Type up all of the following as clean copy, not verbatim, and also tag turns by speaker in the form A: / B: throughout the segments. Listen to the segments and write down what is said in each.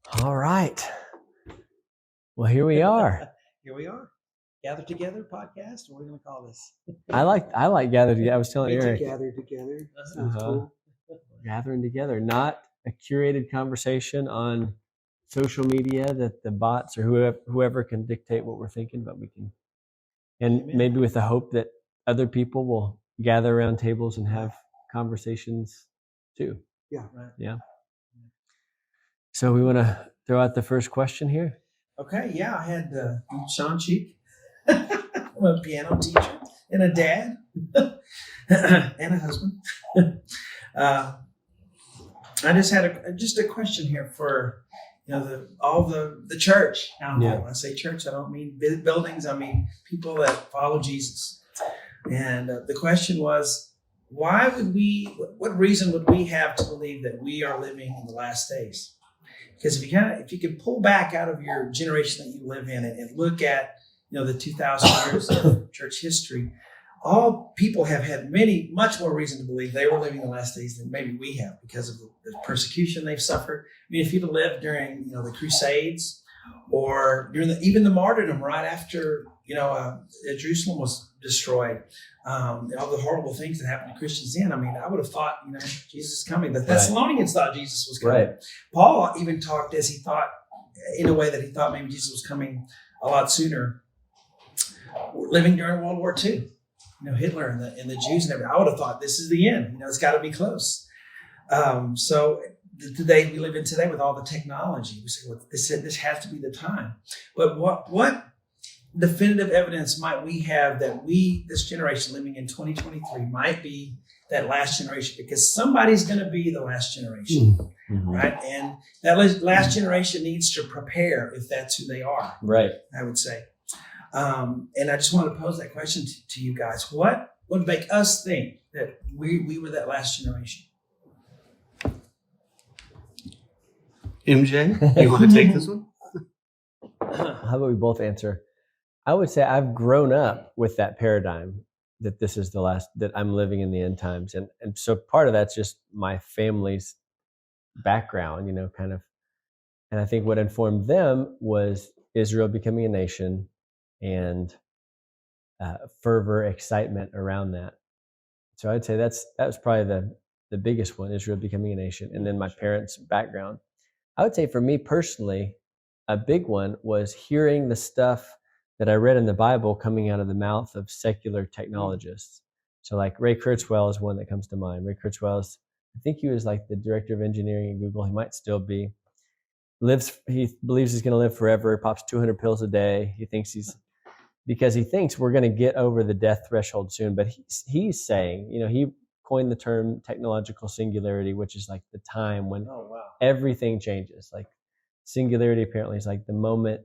A: All right. Well, here we are.
B: Here we are. Gather Together podcast. What are we going to call this?
A: I like Gather Together. I was telling Eric.
B: Gather Together. Sounds cool.
A: Gathering together, not a curated conversation on social media that the bots or whoever can dictate what we're thinking, but we can, and
B: Amen.
A: maybe with the hope that other people will gather around tables and have conversations too.
B: Yeah. Right.
A: Yeah. So we want to throw out the first question here.
B: Okay. Yeah. I had Sean Cheek. I'm a piano teacher and a dad and a husband. I just had a question here for all the church out there. When I say church, I don't mean buildings. I mean people that follow Jesus. And the question was, what reason would we have to believe that we are living in the last days? Because if you can pull back out of your generation that you live in and look at the 2,000 years of church history, all people have had much more reason to believe they were living the last days than maybe we have because of the persecution they've suffered. I mean, if you'd have lived during the Crusades or during even the martyrdom right after Jerusalem was destroyed, all the horrible things that happened to Christians then. I mean, I would have thought Jesus is coming. The Thessalonians thought Jesus was coming. Right. Paul even talked as he thought in a way that he thought maybe Jesus was coming a lot sooner. Living during World War II. Hitler and the Jews and everything. I would have thought this is the end. It's got to be close. So today we live in today with all the technology. We say, well, this has to be the time. But what definitive evidence might we have that this generation living in 2023 might be that last generation? Because somebody's going to be the last generation, right? And that last generation needs to prepare if that's who they are,
A: right?
B: I would say. And I just want to pose that question to you guys. What would make us think that we were that last generation?
C: MJ, you want to take this one?
A: How about we both answer? I would say I've grown up with that paradigm that this is the last, that I'm living in the end times. And so part of that's just my family's background, kind of. And I think what informed them was Israel becoming a nation and fervor, excitement around that. So I'd say that was probably the biggest one, Israel becoming a nation, and then my parents' background. I would say for me personally, a big one was hearing the stuff that I read in the Bible coming out of the mouth of secular technologists. So like Ray Kurzweil is one that comes to mind. Ray Kurzweil I think he was like the director of engineering at Google. He might still be. He believes he's going to live forever. He pops 200 pills a day. Because he thinks we're going to get over the death threshold soon. But he's saying, he coined the term technological singularity, which is like the time when everything changes. Like singularity apparently is like the moment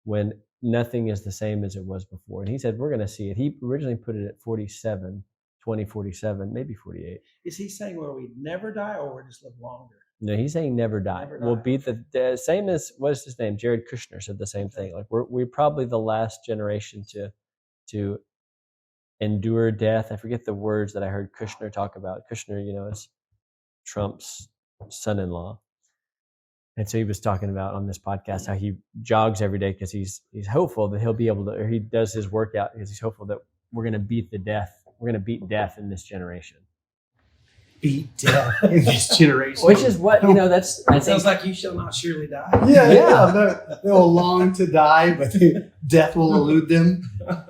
A: when nothing is the same as it was before. And he said, we're going to see it. He originally put it at 2047, maybe 48.
B: Is he saying where we never die or we just live longer?
A: No, he's saying never die. We'll be the same as, what's his name? Jared Kushner said the same thing. Like we're probably the last generation to endure death. I forget the words that I heard Kushner talk about. Kushner, is Trump's son-in-law. And so he was talking about on this podcast how he jogs every day because he's hopeful that he'll be able to, or he does his workout because he's hopeful that we're going to beat death in this generation.
C: Beat death in this generation.
A: Which is what, that
B: sounds like you shall not surely die.
C: Yeah. They'll long to die, but death will elude them.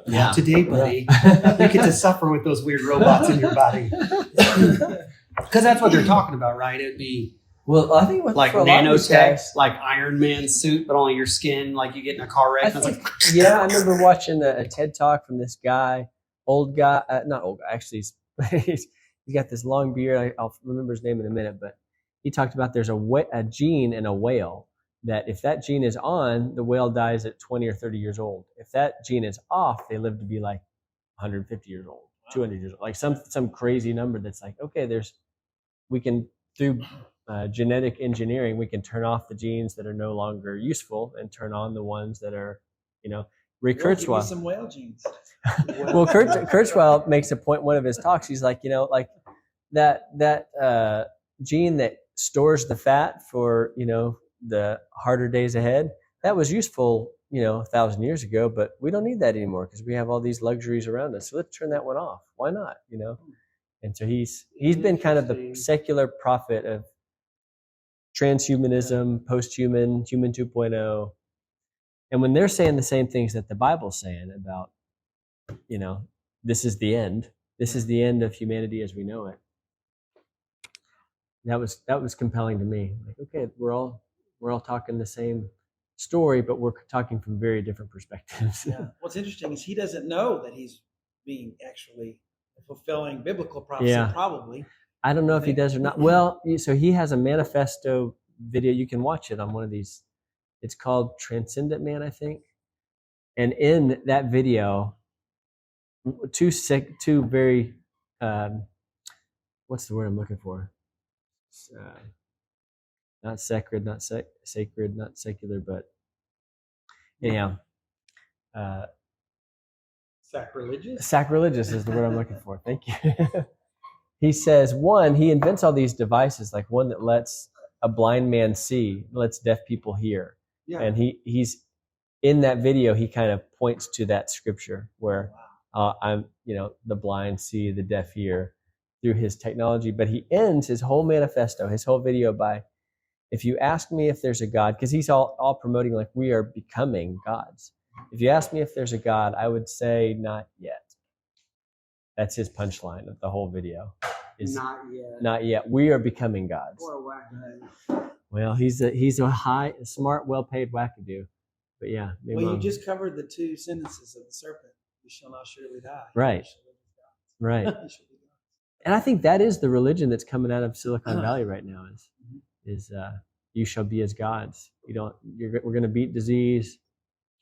C: Not today, buddy. You get to suffer with those weird robots in your body. Because that's what they're talking about, right? It'd be
A: I think
C: like nanotech, like Iron Man suit, but only your skin, like you get in a car wreck.
A: I remember watching a TED talk from this guy, not old guy, actually, he's got this long beard. I'll remember his name in a minute, but he talked about there's a gene in a whale that if that gene is on, the whale dies at 20 or 30 years old. If that gene is off, they live to be like 150 years old, 200 years old, like some crazy number that's like, okay, we can, through genetic engineering, we can turn off the genes that are no longer useful and turn on the ones that are, Ray Kurzweil.
B: Some whale genes.
A: Well, Kurzweil makes a point. One of his talks, he's like, that gene that stores the fat for the harder days ahead. That was useful, 1,000 years ago, but we don't need that anymore because we have all these luxuries around us. So let's turn that one off. Why not? And so he's been kind of the secular prophet of transhumanism, post-human, human 2.0. And when they're saying the same things that the Bible's saying about, this is the end. This is the end of humanity as we know it. That was compelling to me. Like, okay, we're all talking the same story, but we're talking from very different perspectives.
B: Yeah. What's interesting is he doesn't know that he's being actually fulfilling biblical prophecy.
A: Yeah.
B: Probably.
A: I don't know if he does or not. Well, so he has a manifesto video. You can watch it on one of these. It's called Transcendent Man, I think. And in that video, two very, what's the word I'm looking for? Not sacred, not sacred, not secular, but anyhow.
B: Sacrilegious?
A: Sacrilegious is the word I'm looking for. Thank you. He says, one, he invents all these devices, like one that lets a blind man see, lets deaf people hear. Yeah. And he's in that video, he kind of points to that scripture where I'm, the blind see, the deaf hear through his technology. But he ends his whole manifesto, his whole video by, if you ask me if there's a God, because he's all promoting like we are becoming gods. If you ask me if there's a God, I would say not yet. That's his punchline of the whole video. Is
C: not yet.
A: Not yet. We are becoming gods.
C: What a wackadoo.
A: Well, he's a smart, well-paid wackadoo. But yeah.
B: Well, you just covered the two sentences of the serpent. You shall not surely die.
A: Right. Right. And I think that is the religion that's coming out of Silicon Valley right now. Is you shall be as gods. We're going to beat disease.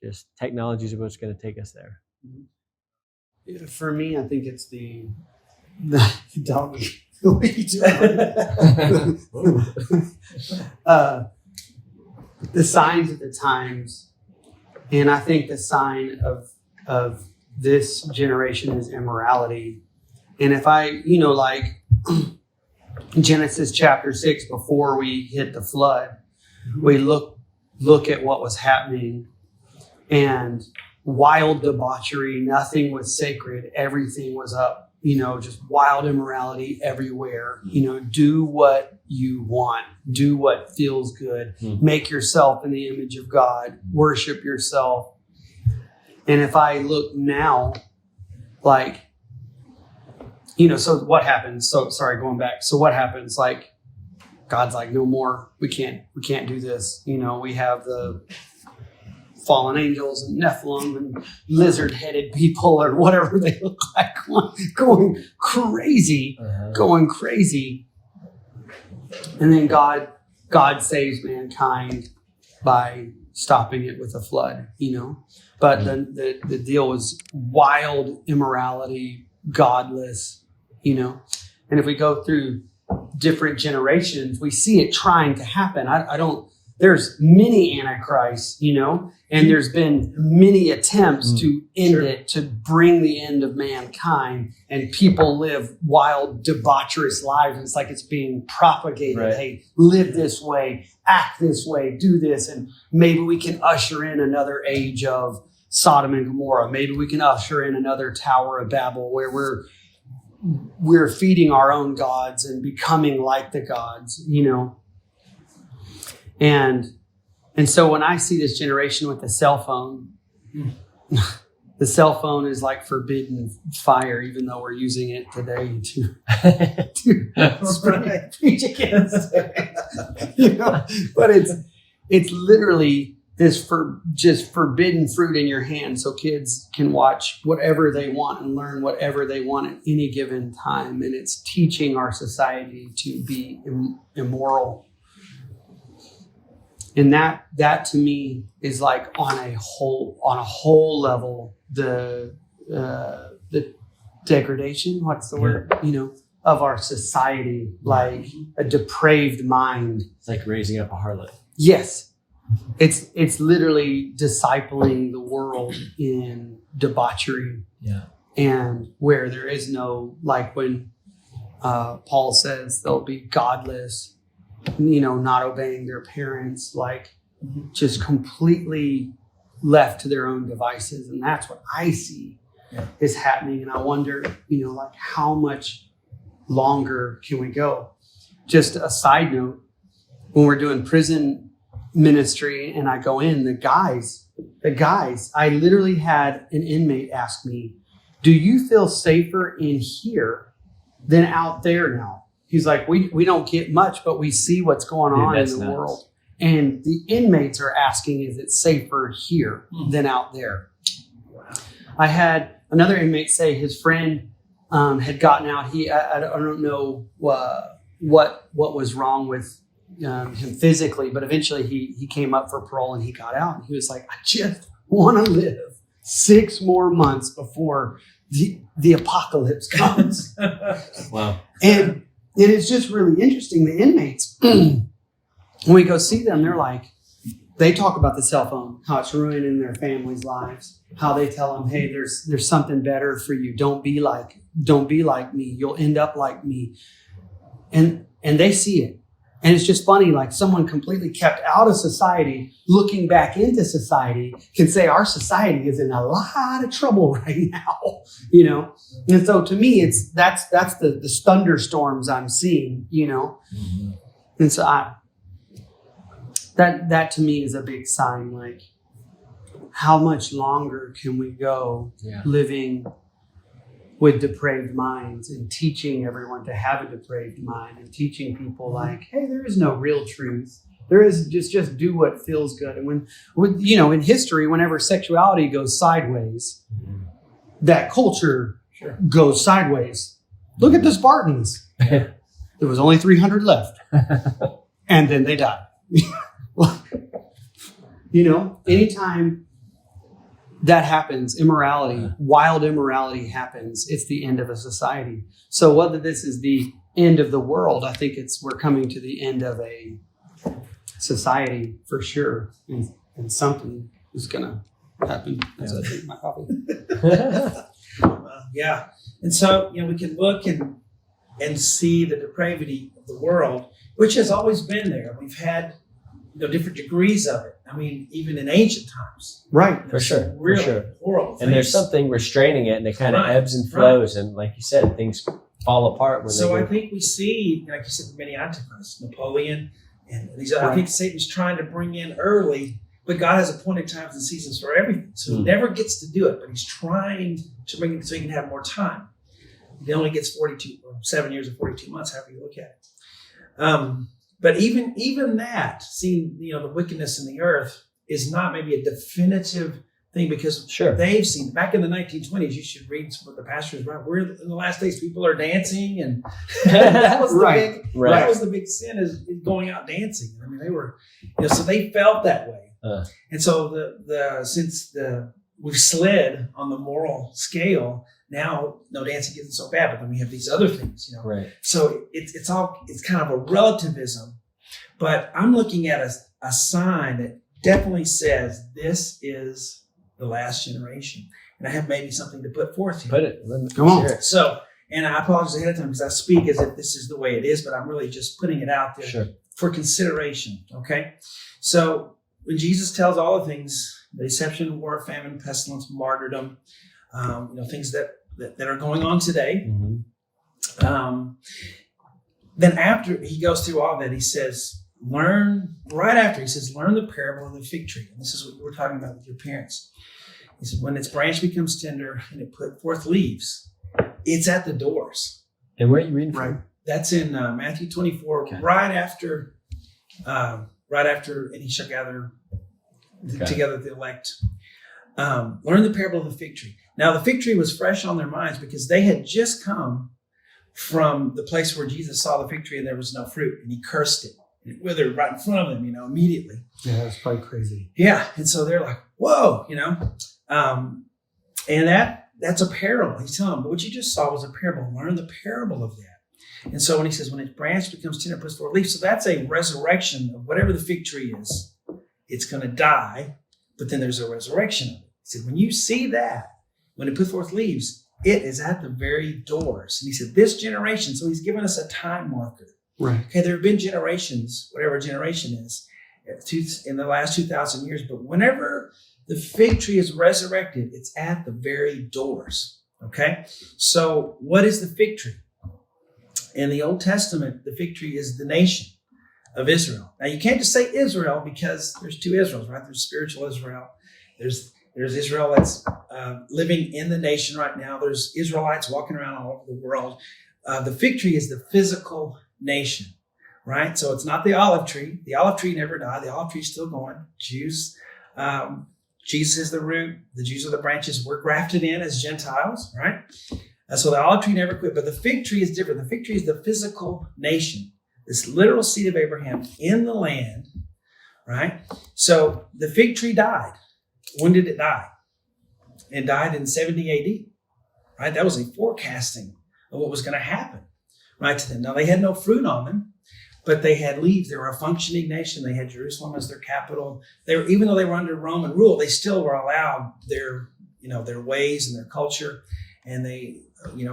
A: Just technology is what's going to take us there.
C: Yeah, for me, I think it's the doggy. The signs of the times, and I think the sign of this generation is immorality. And if like Genesis chapter 6, before we hit the flood, we look at what was happening, and wild debauchery, nothing was sacred, everything was up, just wild immorality everywhere. Do what you want, do what feels good, make yourself in the image of God, worship yourself. And if I look now, like, so what happens? So sorry, going back. So what happens? Like, God's like, no more. We can't do this. We have the fallen angels and Nephilim and lizard-headed people or whatever they look like, going crazy. And then God saves mankind by stopping it with a flood, But the deal was wild immorality, godless, And if we go through different generations, we see it trying to happen. There's many antichrists, and there's been many attempts to end it, to bring the end of mankind, and people live wild, debaucherous lives. It's like it's being propagated. Right. Hey, live this way, act this way, do this, and maybe we can usher in another age of Sodom and Gomorrah. Maybe we can usher in another Tower of Babel where we're feeding our own gods and becoming like the gods, And so when I see this generation with the cell phone, the cell phone is like forbidden fire, even though we're using it today to preach against it. But it's literally this just forbidden fruit in your hand, so kids can watch whatever they want and learn whatever they want at any given time, and it's teaching our society to be immoral. And that to me is like on a whole level the degradation. What's the word? Of our society, like a depraved mind.
A: It's like raising up a harlot.
C: Yes, it's literally discipling the world in debauchery. Yeah, and where there is no, like when Paul says they'll be godless, not obeying their parents, like just completely left to their own devices. And that's what I see is happening. And I wonder, like how much longer can we go? Just a side note, when we're doing prison ministry and I go in, the guys, I literally had an inmate ask me, do you feel safer in here than out there now? He's like, we don't get much, but we see what's going on in the world. And the inmates are asking, is it safer here than out there? I had another inmate say his friend had gotten out. I don't know what was wrong with him physically, but eventually he came up for parole and he got out. And he was like, I just want to live 6 more months before the apocalypse comes.
A: Wow.
C: And it's just really interesting. The inmates, when we go see them, they talk about the cell phone, how it's ruining their families' lives, how they tell them, hey, there's something better for you. Don't be like me. You'll end up like me. And they see it. And it's just funny, like someone completely kept out of society, looking back into society, can say our society is in a lot of trouble right now, And so to me, that's the thunderstorms I'm seeing,
A: Mm-hmm.
C: And so that to me is a big sign, like how much longer can we go living with depraved minds and teaching everyone to have a depraved mind and teaching people like, hey, there is no real truth. There is just do what feels good. And when in history, whenever sexuality goes sideways, that culture goes sideways. Look at the Spartans. There was only 300 left. And then they died. Anytime that happens, wild immorality happens, it's the end of a society. So whether this is the end of the world, I think we're coming to the end of a society for sure. And something is going to happen as I drink my coffee.
B: Yeah. And so, we can look and see the depravity of the world, which has always been there. We've had different degrees of it. I mean, even in ancient times.
C: Right.
A: For sure.
B: Really
A: for sure.
B: horrible things.
A: And there's something restraining it, and it kind of ebbs and flows. And like you said, things fall apart.
B: I think we see, like you said, many antichrists, Napoleon, and these. I think Satan's trying to bring in early, but God has appointed times and seasons for everything. So he never gets to do it, but he's trying to bring it so he can have more time. He only gets 7 years or 42 months, however you look at it. But even that, seeing the wickedness in the earth, is not maybe a definitive thing, because they've seen back in the 1920s. You should read what the pastors wrote. We're in the last days. People are dancing, and that was the that was the big sin, is going out dancing. I mean, they were, so they felt that way, and so we've slid on the moral scale. Now, no, dancing isn't so bad, but then we have these other things,
A: Right.
B: So it's kind of a relativism, but I'm looking at a sign that definitely says this is the last generation, and I have maybe something to put forth here.
A: Put it.
C: Come on.
B: So, and I apologize ahead of time because I speak as if this is the way it is, but I'm really just putting it out there for consideration. Okay, so when Jesus tells all the things, the deception, war, famine, pestilence, martyrdom, things that are going on today.
A: Mm-hmm.
B: Then after he goes through all that, he says, learn the parable of the fig tree. And this is what you were talking about with your parents. He said, when its branch becomes tender and it put forth leaves, it's at the doors.
A: And where are you reading from?
B: Right. That's in Matthew 24, right after, and he shall gather together the elect. Learn the parable of the fig tree. Now, the fig tree was fresh on their minds because they had just come from the place where Jesus saw the fig tree and there was no fruit, and he cursed it. And it withered right in front of them, immediately.
C: Yeah, that's probably crazy.
B: Yeah, and so they're like, whoa, and that's a parable. He's telling them, what you just saw was a parable. Learn the parable of that. And so when he says, when its branch becomes tender, puts forth leaves, so that's a resurrection of whatever the fig tree is. It's going to die, but then there's a resurrection of it. He said, when you see that, when it puts forth leaves, it is at the very doors. And he said, this generation, so he's given us a time marker.
C: Right.
B: Okay, there have been generations, whatever generation is, in the last 2,000 years, but whenever the fig tree is resurrected, it's at the very doors. Okay, so what is the fig tree? In the Old Testament, the fig tree is the nation of Israel. Now, you can't just say Israel because there's two Israels, right? There's spiritual Israel. There's Israel that's living in the nation right now. There's Israelites walking around all over the world. The fig tree is the physical nation, right? So it's not the olive tree. The olive tree never died. The olive tree is still going. Jews, Jesus is the root. The Jews are the branches. We're grafted in as Gentiles, right? So the olive tree never quit. But the fig tree is different. The fig tree is the physical nation, this literal seed of Abraham in the land, right? So the fig tree died. When did it die? It died in 70 AD, right? That was a forecasting of what was going to happen, right, to them. Now, they had no fruit on them, but they had leaves. They were a functioning nation. They had Jerusalem as their capital. Even though they were under Roman rule, they still were allowed their ways and their culture. And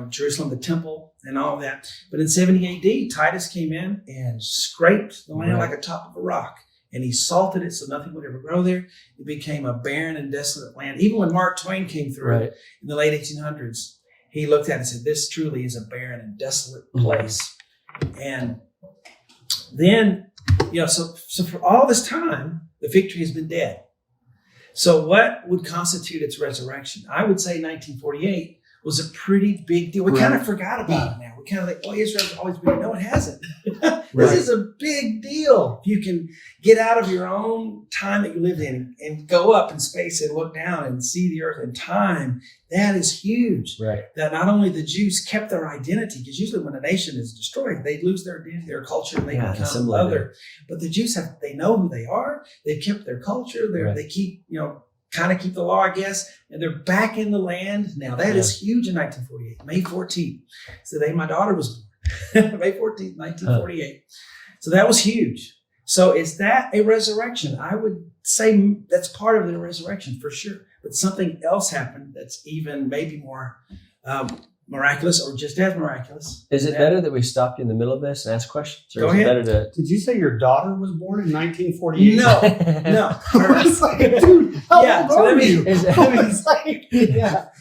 B: Jerusalem, the temple and all of that. But in 70 AD, Titus came in and scraped the land like a top of a rock. And he salted it so nothing would ever grow there. It became a barren and desolate land. Even when Mark Twain came through in the late 1800s, he looked at it and said, this truly is a barren and desolate place. And then, so for all this time, the fig tree has been dead. So what would constitute its resurrection? I would say 1948 was a pretty big deal. We kind of forgot about it now. We kind of like, Israel's always been. No, it hasn't. This is a big deal. If you can get out of your own time that you lived in and go up in space and look down and see the earth in time, that is huge.
A: Right.
B: That not only the Jews kept their identity, because usually when a nation is destroyed, they lose their identity, their culture, and they become other. But the Jews they know who they are. They've kept their culture. They keep, kind of keep the law, I guess, and they're back in the land. Now, that is huge in 1948, May 14th. So my daughter was born, May 14th, 1948. So that was huge. So is that a resurrection? I would say that's part of the resurrection for sure. But something else happened that's even maybe more miraculous or just as miraculous.
A: Is it better that we stop you in the middle of this and ask questions? Or
B: Go
A: is
B: ahead.
A: It better to...
C: Did you say your daughter was born in 1948?
B: No.
C: I was like, dude, how old are you? It's like,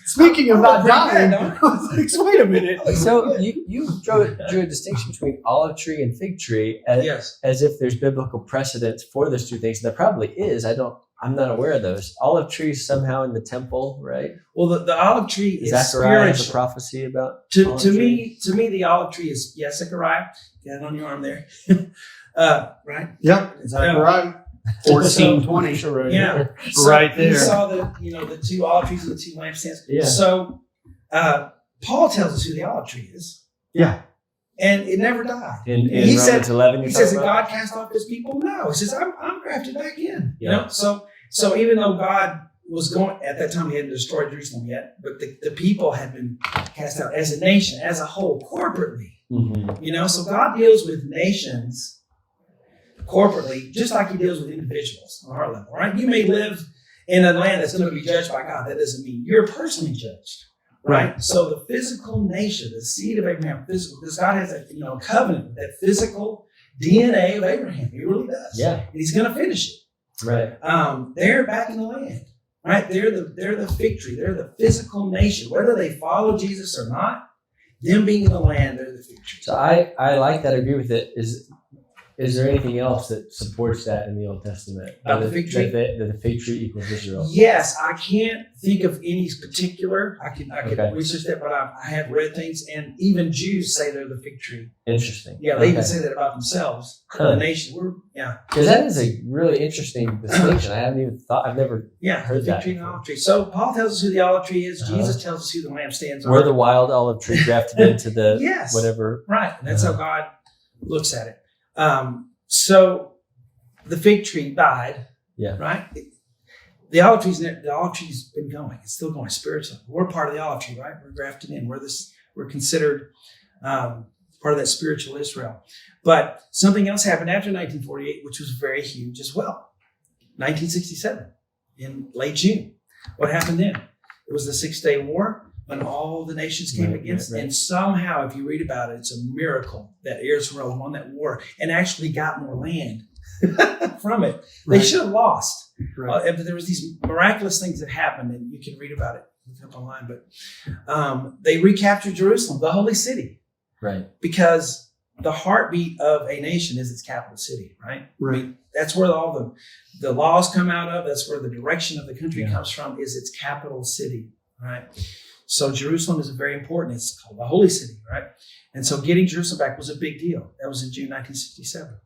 C: Speaking about dying, I was like, wait a minute.
A: So you drew a distinction between olive tree and fig tree as if there's biblical precedence for those two things. And there probably is. I'm not aware of those. Olive trees somehow in the temple, right?
B: Well, the olive tree is
A: Zechariah has a
B: spiritual.
A: prophecy about
B: To me, the olive tree is Zechariah. Get it on your arm there, right?
C: Yep, Zechariah 14:20.
B: Yeah,
C: right there.
B: You saw the two olive trees and the two lampstands.
A: Yeah.
B: So Paul tells us who the olive tree is.
C: Yeah.
B: And it never died.
A: In
B: He
A: Romans 11,
B: He says that God cast off his people? No. He says, I'm grafted back in.
A: Yeah.
B: So even though God was going, at that time he hadn't destroyed Jerusalem yet, but the people had been cast out as a nation, as a whole, corporately.
A: Mm-hmm.
B: So God deals with nations corporately, just like he deals with individuals on our level, right? You may live in a land that's going to be judged by God. That doesn't mean you're personally judged. Right. So the physical nation, the seed of Abraham, physical, because God has a covenant, that physical DNA of Abraham. He really does.
A: Yeah.
B: And he's going to finish it.
A: Right.
B: They're back in the land. Right. They're the fig tree. They're the physical nation. Whether they follow Jesus or not, them being in the land, they're the fig tree.
A: So I like that. I agree with it. Is there anything else that supports that in the Old Testament?
B: About the fig tree?
A: That the fig tree equals Israel.
B: Yes, I can't think of any particular. I could
A: Okay.
B: research that, but I have read things, and even Jews say they're the fig tree.
A: Interesting.
B: Yeah, they even say that about themselves. The nation,
A: Because that is a really interesting distinction. I've never heard
B: the
A: that
B: fig tree and
A: before.
B: olive tree. So Paul tells us who the olive tree is. Jesus tells us who the lampstands are.
A: We're the wild olive tree grafted into the
B: Yes.
A: whatever.
B: Right. And that's how God looks at it. So the fig tree died.
A: Yeah.
B: Right. The olive tree's been going. It's still going spiritually. We're part of the olive tree, right? We're grafted in. We're considered part of that spiritual Israel. But something else happened after 1948, which was very huge as well. 1967, in late June. What happened then? It was the 6-Day War. when all the nations came against.
A: Right.
B: And somehow, if you read about it, it's a miracle that Israel won that war and actually got more land from it. They should have lost. But there was these miraculous things that happened, and you can read about it. Look it up online. But they recaptured Jerusalem, the holy city.
A: Right.
B: Because the heartbeat of a nation is its capital city, right?
C: Right.
B: I mean, that's where all the laws come out of. That's where the direction of the country comes from, is its capital city, right? So Jerusalem is very important. It's called the holy city, right? And so getting Jerusalem back was a big deal. That was in June 1967.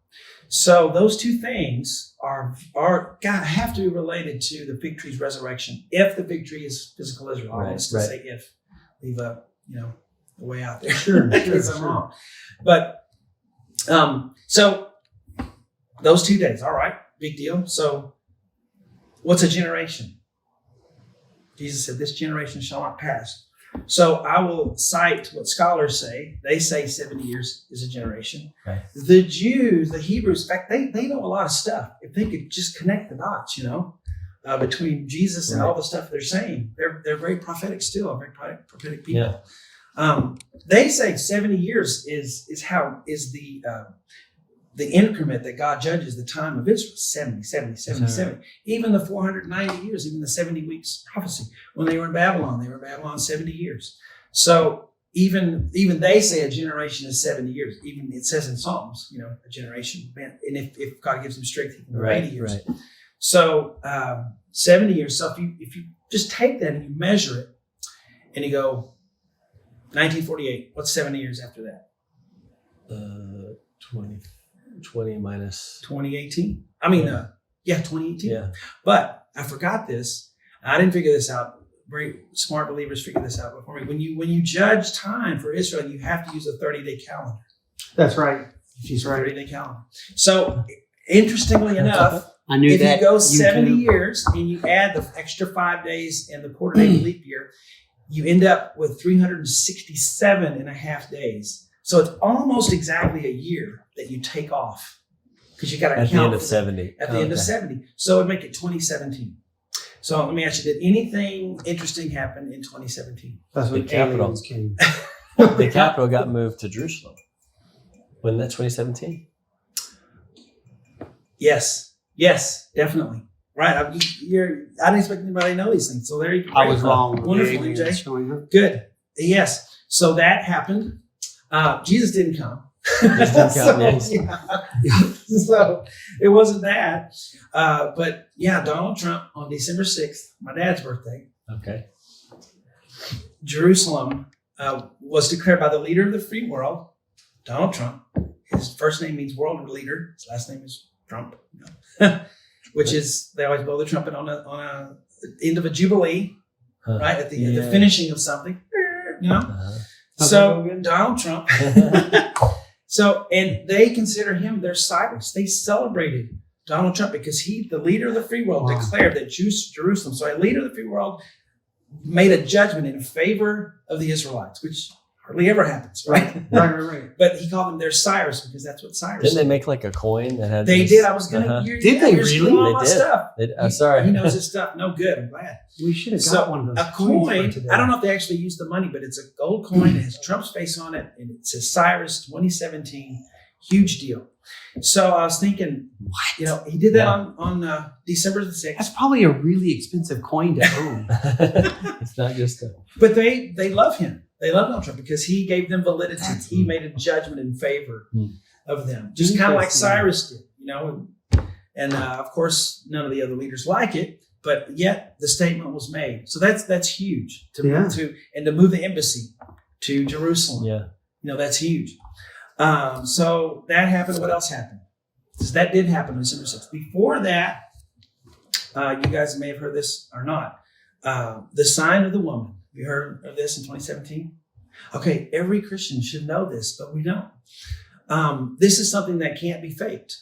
B: So those two things have to be related to the fig tree's resurrection. If the fig tree is physical Israel, I want to say if. Leave a the way out there. Sure, because I'm wrong. But so those 2 days, all right, big deal. So what's a generation? Jesus said, "This generation shall not pass." So I will cite what scholars say. They say 70 years is a generation.
A: Okay.
B: The Jews, the Hebrews, in fact, they know a lot of stuff. If they could just connect the dots, between Jesus and all the stuff they're saying, they're very prophetic still, very prophetic people. Yeah. They say 70 years is the increment that God judges the time of Israel. 70. Even the 490 years, even the 70 weeks prophecy. When they were in Babylon 70 years. So even they say a generation is 70 years. Even it says in Psalms, a generation. And if God gives them strength, he can go 80 years. Right. So 70 years. So if you just take that and you measure it and you go 1948, what's 70 years after that?
A: 20 minus
B: 2018. I mean, 2018.
A: Yeah.
B: But I forgot this. I didn't figure this out. Very smart believers figured this out before me. When you judge time for Israel, you have to use a 30-day calendar.
C: That's right.
B: Use a 30-day calendar. So, interestingly enough,
C: I knew
B: if
C: that
B: you go 70 years and you add the extra 5 days and the quarter day leap year, you end up with 367 and a half days. So it's almost exactly a year that you take off, because you got to count
A: at the end of 70.
B: At the end of 70. So it'd make it 2017. So let me ask you, did anything interesting happen in 2017?
C: That's when
A: the capital
C: came.
A: The capital got moved to Jerusalem. Wasn't that 2017?
B: Yes, definitely. Right. I didn't expect anybody to know these things. So there you go.
C: I was wrong.
B: Wonderful, EJ. Good. Yes. So that happened. Jesus didn't come. So it wasn't that. But Donald Trump on December 6th, my dad's birthday.
A: Okay.
B: Jerusalem was declared by the leader of the free world, Donald Trump. His first name means world leader. His last name is Trump. Which is, they always blow the trumpet on a end of a jubilee, right? At the finishing of something, So Donald Trump. And they consider him their Cyrus. They celebrated Donald Trump because the leader of the free world, declared that Jerusalem. So a leader of the free world made a judgment in favor of the Israelites, which hardly ever happens, right?
C: Right.
B: But he called them their Cyrus because that's what Cyrus
A: Didn't
B: did.
A: they make like a coin that had?
B: They did. I was going to.
C: Did they really?
B: All
A: They did.
B: stuff.
A: Sorry.
B: He knows his stuff. No good. I'm glad.
C: We should have got one of those
B: a
C: coins
B: coin.
C: for today.
B: I don't know if they actually used the money, but it's a gold coin. It has Trump's face on it, and it says Cyrus 2017. Huge deal. So I was thinking, he did that on December the 6th.
C: That's probably a really expensive coin to own.
A: It's not just a.
B: But they love him. They love Donald Trump because he gave them validity. He made a judgment in favor of them, just kind of like Cyrus did, And of course, none of the other leaders like it, but yet the statement was made. So that's huge to move the embassy to Jerusalem.
A: Yeah,
B: that's huge. So that happened. What else happened? So that did happen on December 6th. Before that, you guys may have heard this or not. The sign of the woman. You heard of this in 2017? Okay, every Christian should know this, but we don't. This is something that can't be faked.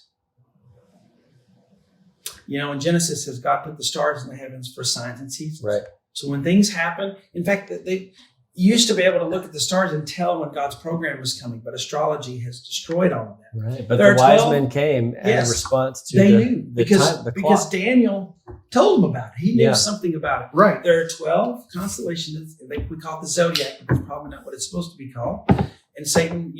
B: In Genesis, says God put the stars in the heavens for signs and seasons.
A: right.
B: So when things happen, in fact, they used to be able to look at the stars and tell when God's program was coming, but astrology has destroyed all of that.
A: Right. But
B: There
A: the
B: are
A: wise
B: 12
A: men came in response to
B: they
A: the
B: knew
A: the
B: because
A: time, the
B: because
A: clock.
B: Daniel told him about it. He knew
A: Yeah.
B: something about it.
C: Right.
B: There are 12 constellations. We call it the zodiac, but it's probably not what it's supposed to be called. And Satan,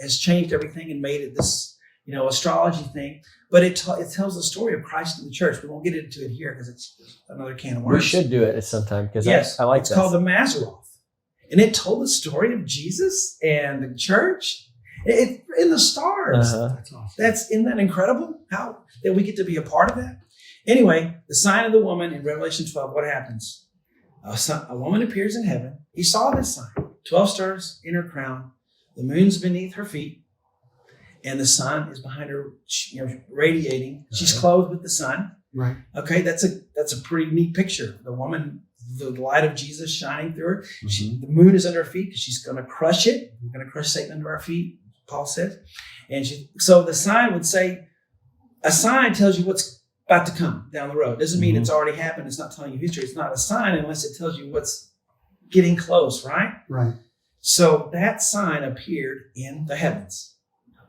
B: has changed everything and made it this, astrology thing. But it tells the story of Christ and the church. We won't get into it here because it's another can of worms.
A: We should do it at some time because
B: Yes,
A: I like
B: it's
A: that.
B: called the Mazzaroth. And it told the story of Jesus and the church. It in the stars.
A: Uh-huh.
C: That's awesome.
B: Isn't that incredible? How that we get to be a part of that? Anyway, the sign of the woman in Revelation 12, what happens? A woman appears in heaven. He saw this sign. 12 stars in her crown. The moon's beneath her feet. And the sun is behind her, radiating. She's clothed with the sun.
C: Right.
B: Okay, that's a pretty neat picture. The woman, the light of Jesus shining through her. The moon is under her feet because she's going to crush it. We're going to crush Satan under our feet, Paul says. And so the sign would say, a sign tells you what's about to come down the road. Doesn't mean it's already happened. It's not telling you history. It's not a sign unless it tells you what's getting close, right?
C: Right.
B: So that sign appeared in the heavens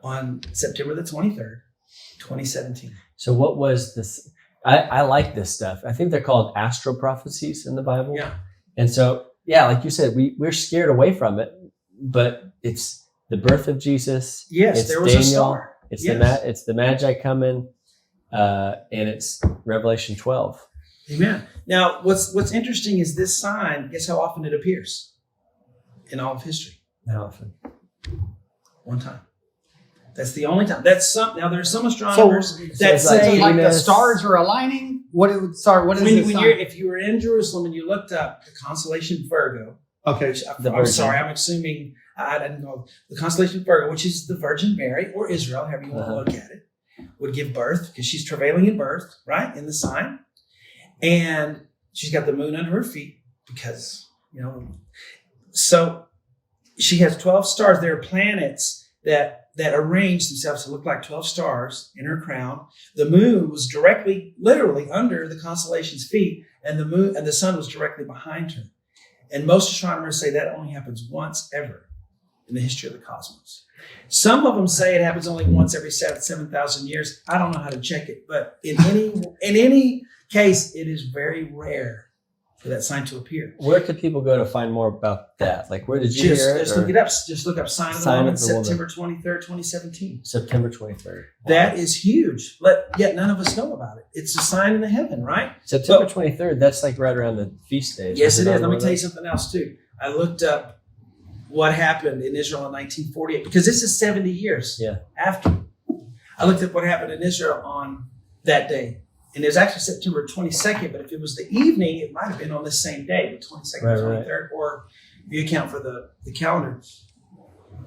B: on September the 23rd, 2017.
A: So what was this? I like this stuff. I think they're called astro prophecies in the Bible.
B: Yeah.
A: And so, like you said, we're scared away from it, but it's the birth of Jesus.
B: Yes,
A: it's
B: there was
A: Daniel,
B: a star.
A: It's
B: Yes.
A: it's the Magi coming, and it's Revelation 12.
B: Amen. Now, what's interesting is this sign, guess how often it appears in all of history?
A: How often?
B: One time. That's the only time. Now there's some astronomers that
A: it's like
B: say
C: Like the
A: Venus.
C: stars are aligning. What is this
B: if you were in Jerusalem and you looked up the constellation Virgo,
C: Okay.
B: which
A: The
B: I'm
A: Virgin.
B: sorry, I'm assuming I didn't know the constellation Virgo, which is the Virgin Mary or Israel, however you want to look at it, would give birth because she's travailing in birth, right, in the sign, and she's got the moon under her feet because so she has 12 stars. There are planets that arrange themselves to look like 12 stars in her crown. The moon was literally under the constellation's feet, and the sun was directly behind her. And most astronomers say that only happens once ever in the history of the cosmos. Some of them say it happens only once every 7,000 years. I don't know how to check it, but in any case, it is very rare for that sign to appear.
A: Where could people go to find more about that? Like, where did you hear it?
B: Just look it up. Just look up Sign of the
A: Sign
B: Woman,
A: of the Woman.
B: September 23rd, 2017.
A: September 23rd.
B: That is huge. Yet none of us know about it. It's a sign in the heaven, right?
A: September 23rd. That's like right around the feast days.
B: Yes, it is. Let me
A: on
B: tell you something else, too. I looked up what happened in Israel in 1948, because this is 70 years after. I looked at what happened in Israel on that day. And it was actually September 22nd, but if it was the evening, it might have been on the same day, the 22nd,
A: Right,
B: 23rd, or if you account for the calendar.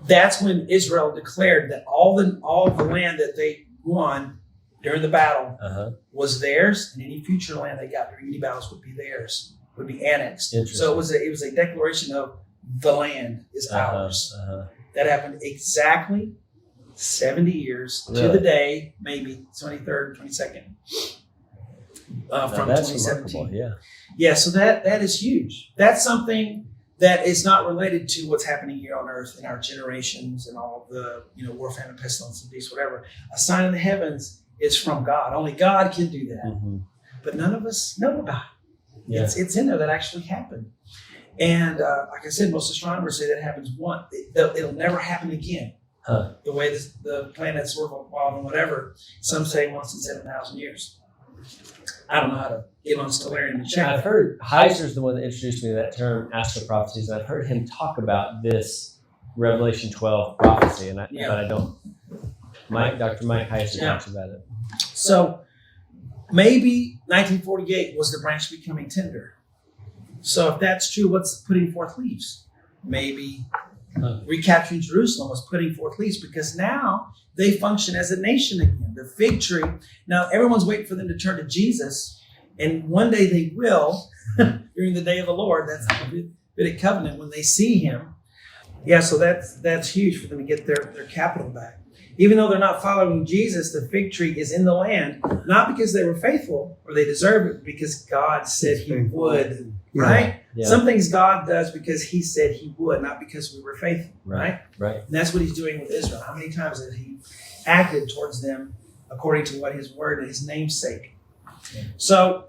B: That's when Israel declared that all the land that they won during the battle was theirs, and any future land they got during any battles would be theirs, would be annexed. So it was a declaration of the land is ours. That happened exactly 70 years to the day, maybe 23rd, 22nd. From
A: that's
B: 2017.
A: remarkable,
B: Yeah, so that is huge. That's something that is not related to what's happening here on earth in our generations and all of the, war, famine, pestilence, and beast, whatever. A sign in the heavens is from God. Only God can do that. But none of us know about it.
A: Yeah.
B: It's in there that actually happened. And like I said, most astronomers say that happens once. It'll never happen again. The way the planets revolve and whatever. Some say once in 7,000 years. I don't know how to get on Stellarium and check.
A: I've heard Heiser's the one that introduced me to that term, astro prophecies, and I've heard him talk about this Revelation 12 prophecy, but I don't. Dr. Mike Heiser talks about it.
B: So maybe 1948 was the branch becoming tender. So if that's true, what's putting forth leaves? Maybe recapturing Jerusalem was putting forth leaves, because now they function as a nation again. The fig tree. Now everyone's waiting for them to turn to Jesus, and one day they will during the day of the Lord. That's the Davidic covenant when they see Him. Yeah, so that's huge for them to get their capital back. Even though they're not following Jesus, the fig tree is in the land, not because they were faithful or they deserve it, but because God said He would. Right?
A: Yeah.
B: Some things God does because He said He would, not because we were faithful. Right?
A: Right.
B: And that's what He's doing with Israel. How many times has He acted towards them according to what His word and His name's sake So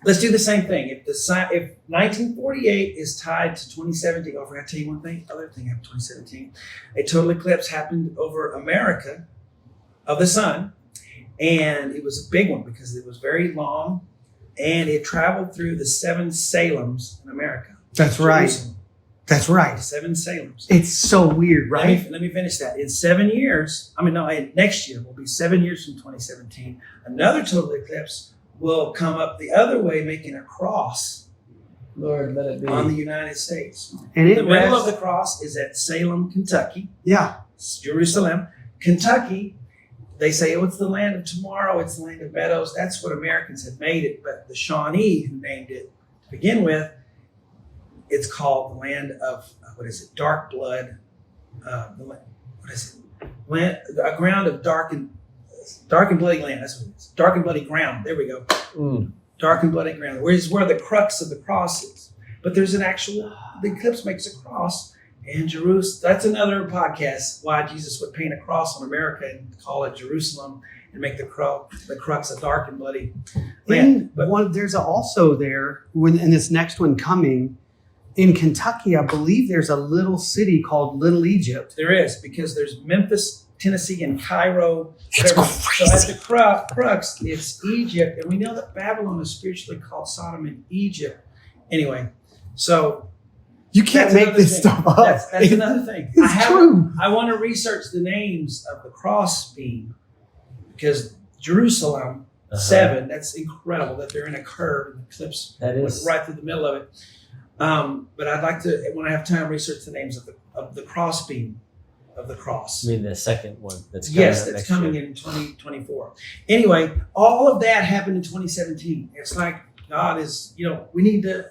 B: let's do the same thing. If 1948 is tied to 2017, I forgot to tell you other thing happened in 2017. A total eclipse happened over America of the sun, and it was a big one because it was very long, and it traveled through the 7 Salems in America.
C: That's right.
B: Jerusalem.
C: That's right.
B: 7 Salems.
C: It's so weird, right?
B: Let me finish that. In 7 years, next year will be 7 years from 2017. Another total eclipse will come up the other way, making a cross,
A: Lord, let it be.
B: on the United States.
C: And
B: The middle of the cross is at Salem, Kentucky.
C: Yeah.
B: It's Jerusalem. Kentucky, they say, it's the land of tomorrow. It's the land of meadows. That's what Americans have made it. But the Shawnee, who named it to begin with, it's called the land of, dark blood. A ground of dark and bloody land. That's what it is. Dark and bloody ground. There we go. Dark and bloody ground. Where the crux of the cross is. But there's the eclipse makes a cross. And Jerusalem, that's another podcast, why Jesus would paint a cross on America and call it Jerusalem and make the crux a dark and bloody land.
C: There's also there, in this next one coming, in Kentucky, I believe there's a little city called Little Egypt.
B: There is, because there's Memphis, Tennessee, and Cairo.
C: It's
B: So
C: crazy.
B: at the crux, it's Egypt. And we know that Babylon is spiritually called Sodom and Egypt. Anyway, so
C: You can't
B: that's
C: make
B: another
C: this
B: thing.
C: stuff up.
B: That's another thing.
C: It's true.
B: I want to research the names of the cross beam, because Jerusalem, 7, that's incredible that they're in a curve and the eclipse
A: That
B: went
A: is
B: right through the middle of it. But I'd like to, when I have time, research the names of the cross beam of the cross.
A: I mean, the second one that's coming
B: Yes,
A: up
B: that's
A: next
B: coming
A: year.
B: in 2024. Anyway, all of that happened in 2017. It's like God is, we need to,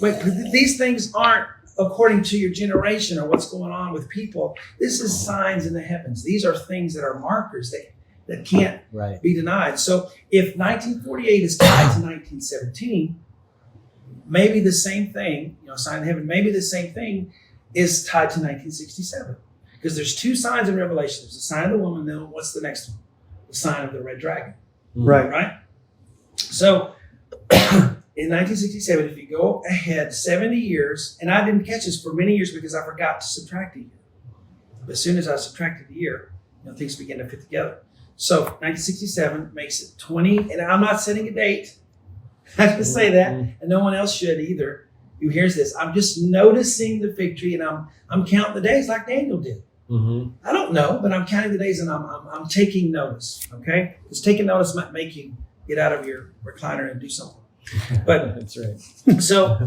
B: but these things aren't according to your generation or what's going on with people. This is signs in the heavens. These are things that are markers that can't
A: Right.
B: be denied. So if 1948 is tied to 1917, maybe the same thing, sign of heaven, maybe the same thing is tied to 1967. Because there's 2 signs in Revelation. There's the sign of the woman, then what's the next one? The sign of the red dragon. Right? So in 1967, if you go ahead 70 years, and I didn't catch this for many years because I forgot to subtract a year. But as soon as I subtracted the year, things began to fit together. So 1967 makes it 20, and I'm not setting a date. I have to say that, and no one else should either. Who hears this? I'm just noticing the victory, and I'm counting the days like Daniel did.
A: Mm-hmm.
B: I don't know, but I'm counting the days, and I'm taking notice. Okay, because taking notice might make you get out of your recliner and do something. But
A: That's right.
B: so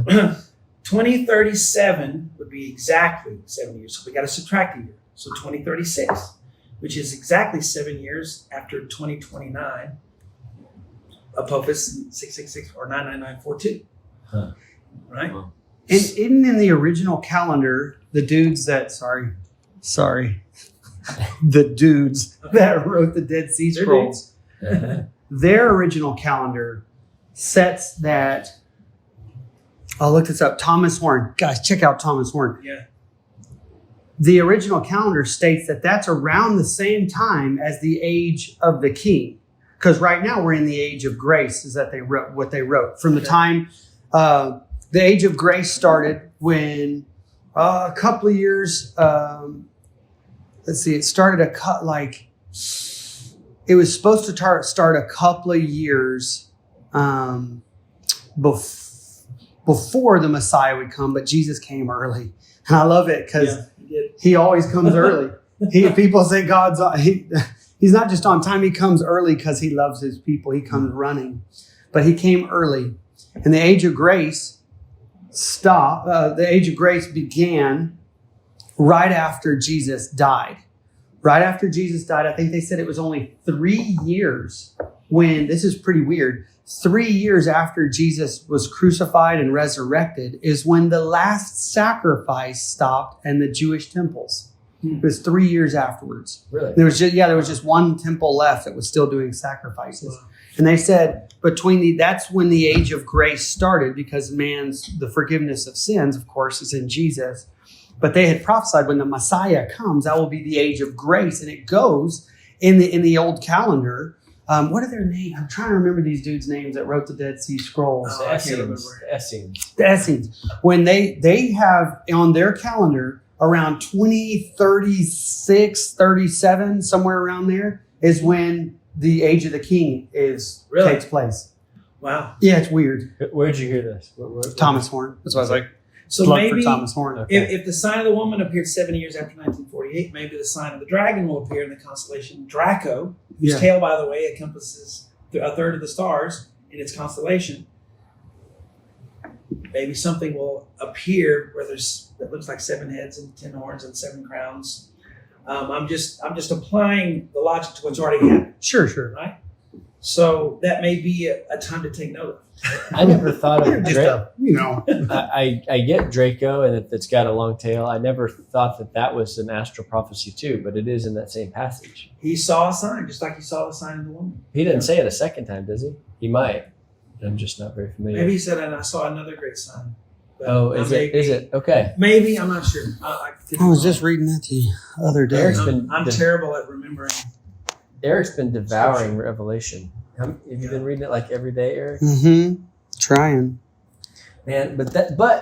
B: 2037 would be exactly 7 years. So we got to subtract a year. So 2036, which is exactly 7 years after 2029. Apophis 666 or 99942. Right?
A: Wow.
C: And in the original calendar, the dudes that wrote the Dead Sea
B: They're
C: Scrolls, their original calendar sets that. I'll look this up. Thomas Horn. Guys, check out Thomas Horn.
B: Yeah.
C: The original calendar states that that's around the same time as the age of the king. Because right now we're in the age of grace, is that they wrote what they wrote. From the time the age of grace started when a couple of years, it started it was supposed to start a couple of years before the Messiah would come, but Jesus came early. And I love it because he always comes early. People say he's not just on time. He comes early because he loves his people. He comes running, but he came early. And the age of grace the age of grace began right after Jesus died. Right after Jesus died, I think they said it was only 3 years when, this is pretty weird, 3 years after Jesus was crucified and resurrected is when the last sacrifice stopped in the Jewish temples. It was 3 years afterwards.
A: Really?
C: There was just one temple left that was still doing sacrifices. Wow. And they said that's when the age of grace started, because the forgiveness of sins, of course, is in Jesus. But they had prophesied when the Messiah comes, that will be the age of grace. And it goes in the old calendar What are their names? I'm trying to remember these dudes' names that wrote the Dead Sea Scrolls.
B: Oh, I can't remember.
A: The Essenes.
C: The Essenes. When they have on their calendar around 2036, 37, somewhere around there is when the Age of the King takes place.
B: Wow.
C: Yeah, it's weird.
A: Where'd you hear this?
C: Thomas Horn. That's what I was like.
B: So
C: Plug
B: maybe
C: for Thomas Horn.
A: Okay.
B: if the sign of the woman appeared 70 years after 1948, maybe the sign of the dragon will appear in the constellation Draco, whose tail, by the way, encompasses a third of the stars in its constellation. Maybe something will appear where that looks like 7 heads and 10 horns and 7 crowns. I'm just applying the logic to what's already happened.
C: Sure.
B: Right? So that may be a time to take note of.
A: I never thought of
C: Just
A: I get Draco and it's got a long tail. I never thought that was an astral prophecy too, but it is in that same passage.
B: He saw a sign, just like he saw the sign of the woman.
A: He didn't say it a second time, does he? He might. I'm just not very familiar.
B: Maybe he said, and I saw another great sign. But
A: Is it? Okay.
B: Maybe, I'm not sure.
C: I was just reading that the other day.
B: I'm terrible at remembering.
A: Eric's been devouring Revelation. Have you been reading it like every day, Eric?
C: Mm-hmm. Trying.
A: Man, but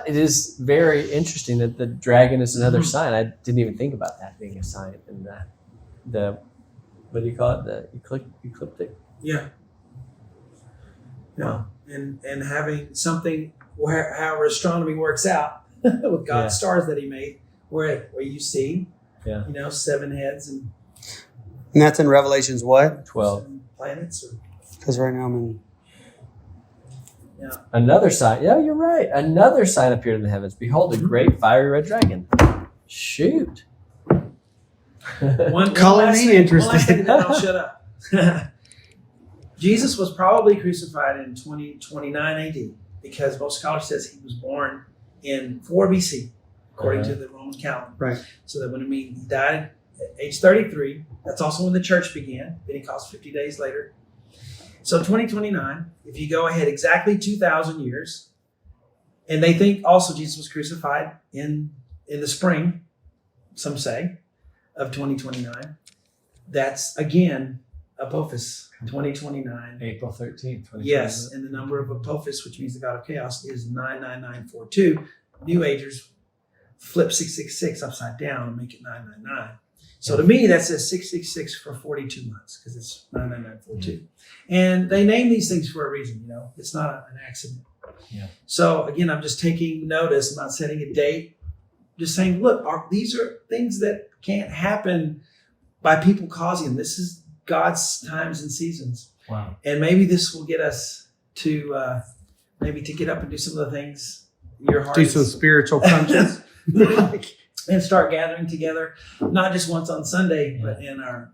A: it is very interesting that the dragon is another sign. I didn't even think about that being a sign in the what do you call it? The ecliptic.
B: Yeah. Yeah. And having something where however astronomy works out with God's stars that He made, where you see, 7 heads and
C: that's in Revelations what?
A: 12
B: planets.
C: Because right now I'm in.
B: Yeah.
A: Another sign. Yeah, you're right. Another sign appeared in the heavens. Behold, a great fiery red dragon. Shoot.
B: One
C: Color
B: last
C: me
B: thing,
C: interested.
B: One last thing, then I'll shut up. Jesus was probably crucified in 29 AD because most scholars says he was born in 4 BC, according to the Roman calendar.
C: Right.
B: So that would mean he died at age 33. That's also when the church began. Pentecost 50 days later. So 2029, if you go ahead exactly 2,000 years, and they think also Jesus was crucified in the spring, some say, of 2029. That's again Apophis 2029.
A: April 13th, 2029.
B: Yes, and the number of Apophis, which means the God of Chaos, is 99942. New Agers flip 666 upside down and make it 999. So to me, that says 666 for 42 months because it's 99942. And they name these things for a reason, It's not an accident.
A: Yeah.
B: So again, I'm just taking notice. I'm not setting a date. Just saying, look, these are things that can't happen by people causing them. This is God's times and seasons.
A: Wow.
B: And maybe this will get us to to get up and do some of the things your heart
C: Do some spiritual crunches.
B: and start gathering together, not just once on Sunday, but in our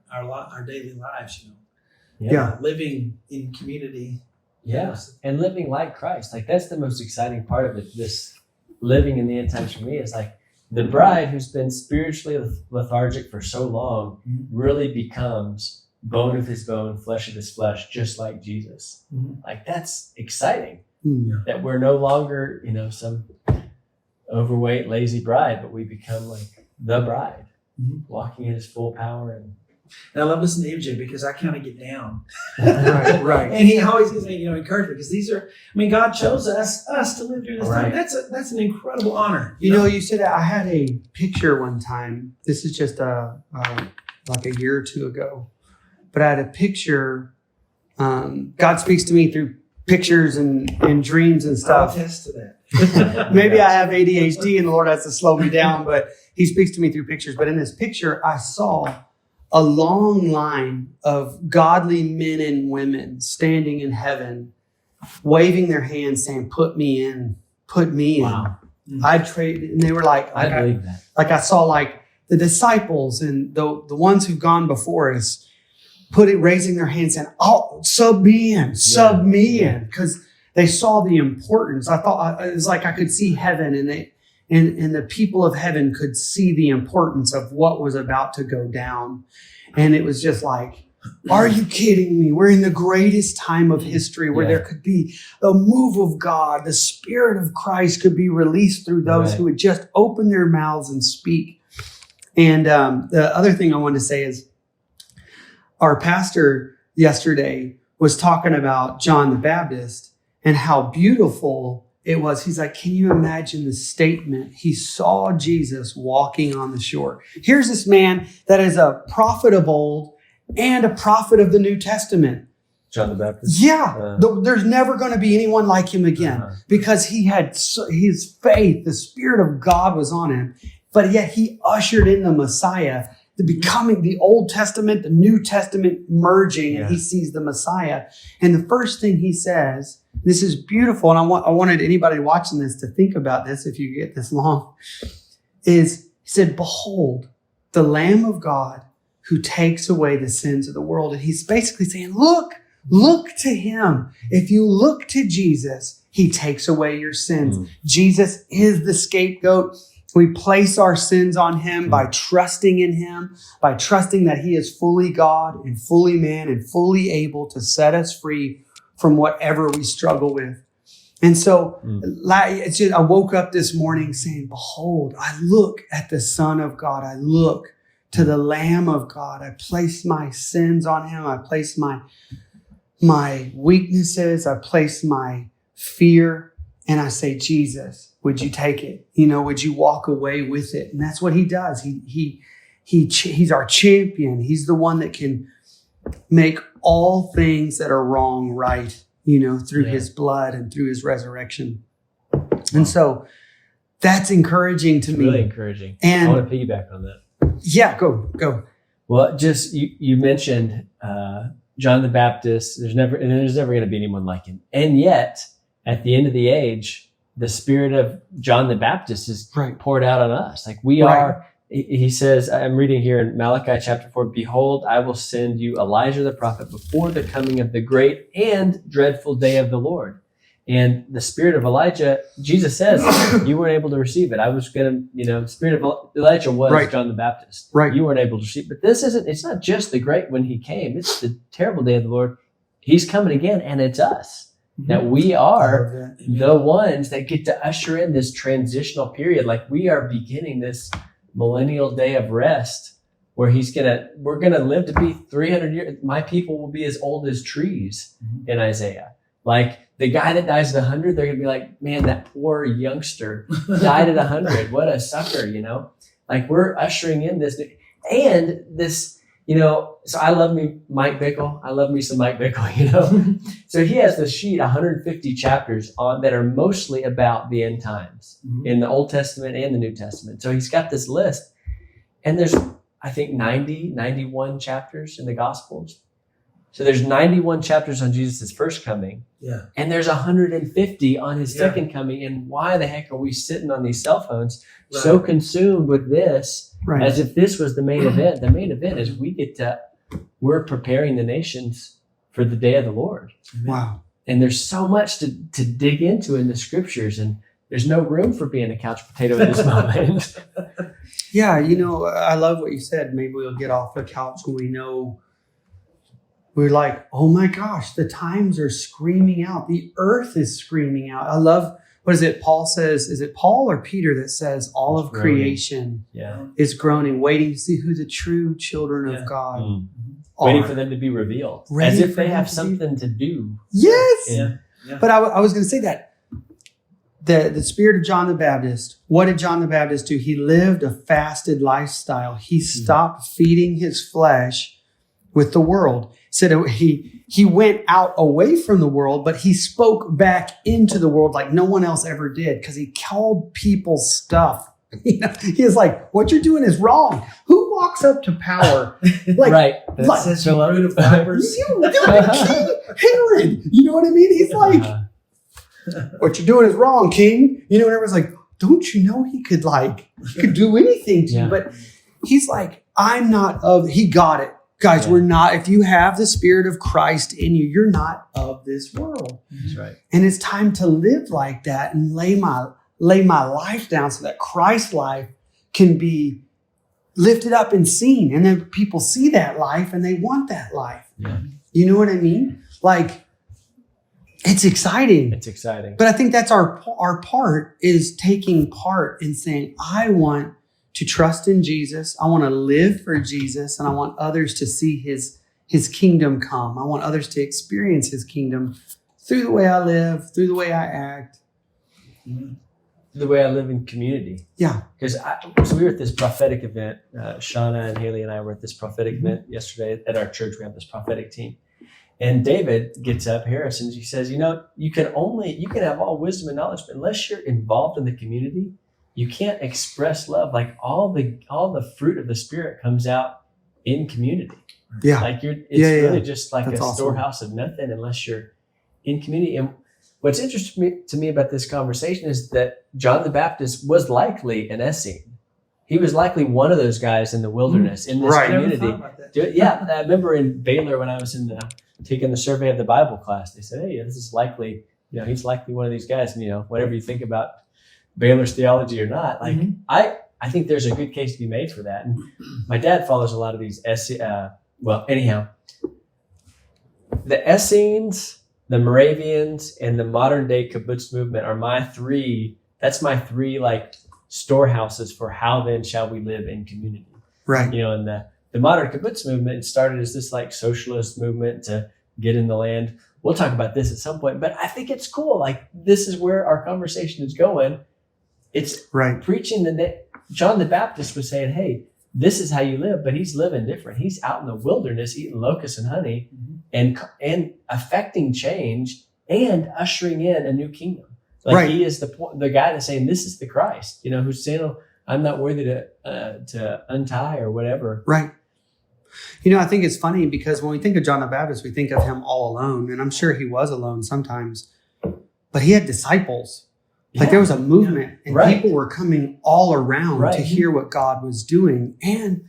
B: daily lives, living in community.
A: Yeah. And living like Christ. Like that's the most exciting part of it. This living in the end times for me is like the bride who's been spiritually lethargic for so long really becomes bone of his bone, flesh of his flesh, just like Jesus.
B: Mm-hmm.
A: Like that's exciting.
C: Mm.
A: That we're no longer, some overweight, lazy bride, but we become like the bride, walking in his full power. And
B: I love listening to MJ because I kind of get down.
C: Right.
B: And he always gives me, encouragement because these are, God chose us to live during this time. That's an incredible honor.
C: You said I had a picture one time. This is just like a year or two ago, but I had a picture. God speaks to me through pictures and dreams and
B: I'll
C: stuff.
B: attest to that.
C: Maybe I have ADHD and the Lord has to slow me down, but He speaks to me through pictures. But in this picture, I saw a long line of godly men and women standing in heaven, waving their hands, saying, "Put me in, put me
A: wow.
C: in." I'd trade, and they were like,
A: I believe that.
C: Like I saw like the disciples and the ones who've gone before us, raising their hands saying, "Oh, sub me in," because they saw the importance. I thought it was like I could see heaven, and the people of heaven could see the importance of what was about to go down, and it was just like, are you kidding me? We're in the greatest time of history where there could be the move of God, the Spirit of Christ could be released through those who would just open their mouths and speak. And the other thing I wanted to say is, our pastor, yesterday was talking about John the Baptist and how beautiful it was. He's like, can you imagine the statement? He saw Jesus walking on the shore. Here's this man that is a prophet of old and a prophet of the New Testament.
A: John the Baptist.
C: Yeah. There's never going to be anyone like him again because he had his faith, the Spirit of God was on him, but yet he ushered in the Messiah, the becoming the Old Testament, the New Testament merging, and he sees the Messiah. And the first thing he says, this is beautiful, and I wanted anybody watching this to think about this if you get this long, is he said, behold, the Lamb of God who takes away the sins of the world. And he's basically saying, look to him. If you look to Jesus, he takes away your sins. Jesus is the scapegoat. We place our sins on him by trusting in him, by trusting that he is fully God and fully man and fully able to set us free from whatever we struggle with. And so I woke up this morning saying, behold, I look at the Son of God. I look to the Lamb of God. I place my sins on him. I place my weaknesses. I place my fear. And I say, Jesus, would you take it? Would you walk away with it? And that's what he does. He's our champion. He's the one that can make all things that are wrong right, through his blood and through his resurrection. And so that's encouraging to me.
A: Really encouraging.
C: And
A: I want to piggyback on that.
C: Yeah, go.
A: Well, just you mentioned John the Baptist. There's never going to be anyone like him. And yet, at the end of the age, the spirit of John the Baptist is poured out on us. Like we are, he says, I'm reading here in Malachi chapter 4, behold, I will send you Elijah the prophet before the coming of the great and dreadful day of the Lord. And the spirit of Elijah, Jesus says, you weren't able to receive it. I was going to, the spirit of Elijah was John the Baptist.
C: Right.
A: You weren't able to receive it. But it's not just the great when he came. It's the terrible day of the Lord. He's coming again, and it's us. That we are the ones that get to usher in this transitional period. Like we are beginning this millennial day of rest where we're going to live to be 300 years. My people will be as old as trees in Isaiah. Like the guy that dies at 100, they're going to be like, man, that poor youngster died at 100. What a sucker, Like we're ushering in this. And this, so I love me Mike Bickle. I love me some Mike Bickle, So he has this sheet, 150 chapters that are mostly about the end times in the Old Testament and the New Testament. So he's got this list. And there's, I think, 91 chapters in the Gospels. So there's 91 chapters on Jesus' first coming. Yeah. And there's 150 on his second coming. And why the heck are we sitting on these cell phones so consumed with this as if this was the main event? The main event is we're preparing the nations for the day of the Lord.
C: Wow.
A: And there's so much to dig into in the scriptures, and there's no room for being a couch potato at this moment.
C: Yeah, I love what you said. Maybe we'll get off the couch when we know we're like, oh my gosh, the times are screaming out. The earth is screaming out. I love, what is it? Paul says, is it Paul or Peter that says all of creation is groaning, waiting to see who the true children of God are.
A: Waiting for them to be revealed. As if they have something to do.
C: Yes. Yeah. But I was going to say that the spirit of John the Baptist, what did John the Baptist do? He lived a fasted lifestyle. He stopped feeding his flesh with the world. Said he went out away from the world, but he spoke back into the world like no one else ever did because he called people stuff. He was like, what you're doing is wrong. Who walks up to power? Like,
A: That's
C: like
A: fruit of vipers.
C: Herod. You know what I mean? He's like, what you're doing is wrong, King. And everyone's like, don't you know he could do anything to you? But he's like, he got it. Guys, we're not, if you have the Spirit of Christ in you, you're not of this world.
A: That's right.
C: And it's time to live like that and lay my life down so that Christ's life can be lifted up and seen. And then people see that life and they want that life.
A: Yeah.
C: You know what I mean? Like, it's exciting.
A: It's exciting.
C: But I think that's our part is taking part in saying, I want to trust in Jesus. I want to live for Jesus, and I want others to see his his kingdom come. I want others to experience his kingdom through the way I live, through the way I act.
A: The way I live in community.
C: Yeah.
A: Because so we were at this prophetic event. Shauna and Haley and I were at this prophetic event yesterday at our church. We have this prophetic team. And David gets up, Harris, and he says, you can have all wisdom and knowledge, but unless you're involved in the community, you can't express love. Like all the fruit of the Spirit comes out in community.
C: Yeah.
A: Like really just like
C: That's
A: a
C: awesome.
A: storehouse of nothing unless you're in community. And what's interesting to me about this conversation is that John the Baptist was likely an Essene. He was likely one of those guys in the wilderness in this community. Yeah, I remember in Baylor when I was taking the survey of the Bible class, they said, "Hey, this is likely, he's likely one of these guys." And whatever you think about Baylor's theology or not, like I think there's a good case to be made for that. And my dad follows a lot of these anyhow, the Essenes, the Moravians, and the modern day kibbutz movement are my three like storehouses for how then shall we live in community.
C: Right.
A: And the modern kibbutz movement started as this like socialist movement to get in the land. We'll talk about this at some point, but I think it's cool. Like this is where our conversation is going. It's preaching John the Baptist was saying, hey, this is how you live, but he's living different. He's out in the wilderness eating locusts and honey and affecting change and ushering in a new kingdom. Like he is the guy that's saying, this is the Christ, who's saying, I'm not worthy to untie or whatever.
C: Right. I think it's funny because when we think of John the Baptist, we think of him all alone. And I'm sure he was alone sometimes, but he had disciples. Like there was a movement and people were coming all around to hear what God was doing. And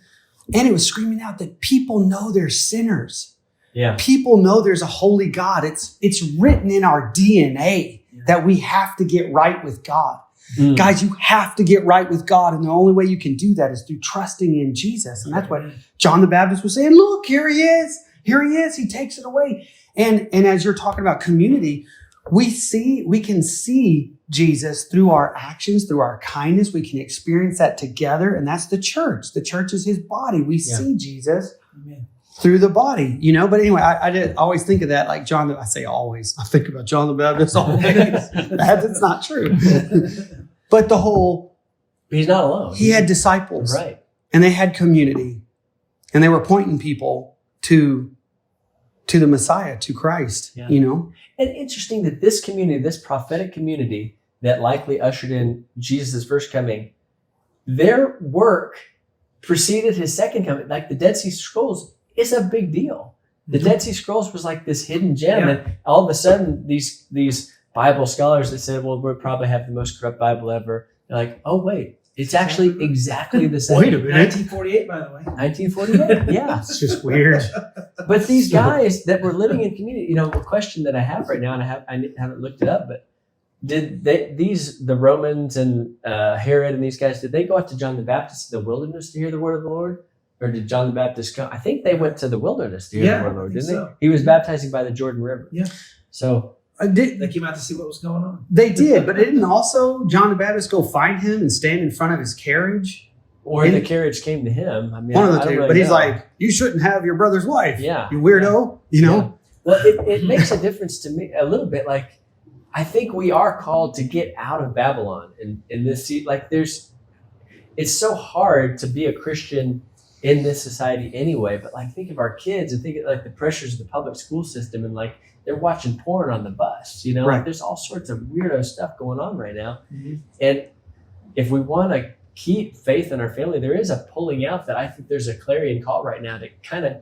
C: it was screaming out that people know they're sinners. Yeah. People know there's a holy God. It's written in our DNA that we have to get right with God. Guys, you have to get right with God. And the only way you can do that is through trusting in Jesus. And that's what John the Baptist was saying. Look, here he is. Here he is. He takes it away. And as you're talking about community, we can see Jesus through our actions, through our kindness. We can experience that together. And that's the church. The church is his body. We see Jesus through the body, But anyway, I did always think of that like John. I say always. I think about John the Baptist always. That's not true. But
A: he's not alone.
C: He had disciples.
A: Right.
C: And they had community. And they were pointing people to the Messiah, to Christ, And
A: interesting that this community, this prophetic community that likely ushered in Jesus' first coming, their work preceded his second coming. Like the Dead Sea Scrolls is a big deal. The Dead Sea Scrolls was like this hidden gem. And all of a sudden, these Bible scholars that said, well, we'll probably have the most corrupt Bible ever. They're like, oh, wait, it's actually exactly the same.
B: Wait a minute. 1948, by the way.
A: 1948, yeah.
C: It's just weird.
A: But these guys that were living in community, a question that I have right now, and I haven't looked it up, but did the Romans and Herod and these guys, did they go out to John the Baptist in the wilderness to hear the word of the Lord? Or did John the Baptist come? I think they went to the wilderness to hear the word of the Lord, didn't they? He was baptizing by the Jordan River.
B: Yeah.
A: So
B: they came out to see what was going on.
C: They did, but didn't also John the Baptist go find him and stand in front of his carriage?
A: Or the carriage came to him. I mean,
C: one of the two. Really but he's like, you shouldn't have your brother's wife.
A: Yeah.
C: You weirdo.
A: Yeah. Well, it makes a difference to me a little bit. Like, I think we are called to get out of Babylon. And in this, like, it's so hard to be a Christian in this society anyway. But like, think of our kids and think of like the pressures of the public school system and like, they're watching porn on the bus, Like there's all sorts of weirdo stuff going on right now. Mm-hmm. And if we want to keep faith in our family, there is a pulling out that I think there's a clarion call right now to kind of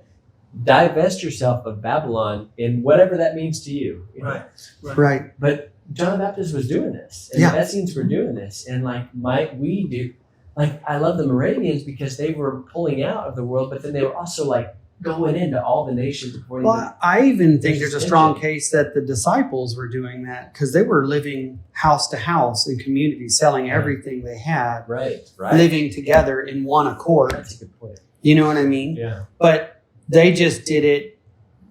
A: divest yourself of Babylon in whatever that means to you.
C: Right.
A: But John the Baptist was doing this, and the Essenes were doing this, and like we do. Like I love the Moravians because they were pulling out of the world, but then they were also like going into all the nations.
C: I even think there's a strong case that the disciples were doing that because they were living house to house in communities, selling everything they had, living together in one accord.
A: That's a good point.
C: You know what I mean?
A: Yeah.
C: But they just did it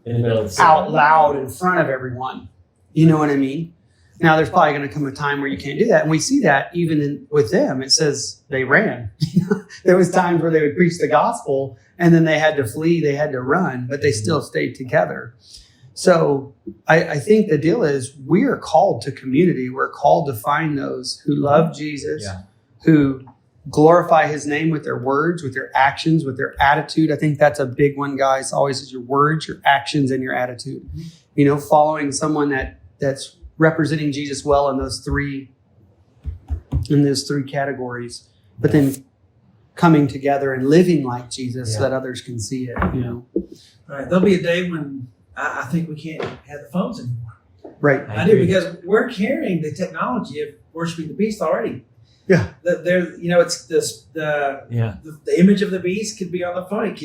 A: in the middle of
C: out loud in front of everyone. You know what I mean? Now, there's probably going to come a time where you can't do that. And we see that even with them. It says they ran. There was times where they would preach the gospel and then they had to flee, they had to run, but they still stayed together. So I think the deal is we are called to community. We're called to find those who love Jesus, who glorify his name with their words, with their actions, with their attitude. I think that's a big one, guys. Always is your words, your actions, and your attitude. You know, following someone that's representing Jesus well in those three categories, but then coming together and living like Jesus so that others can see it, you know.
B: All right. There'll be a day when I think we can't have the phones anymore.
C: Right.
B: I do, because we're carrying the technology of worshiping the beast already.
C: Yeah.
B: It's this the image of the beast could be on the phone.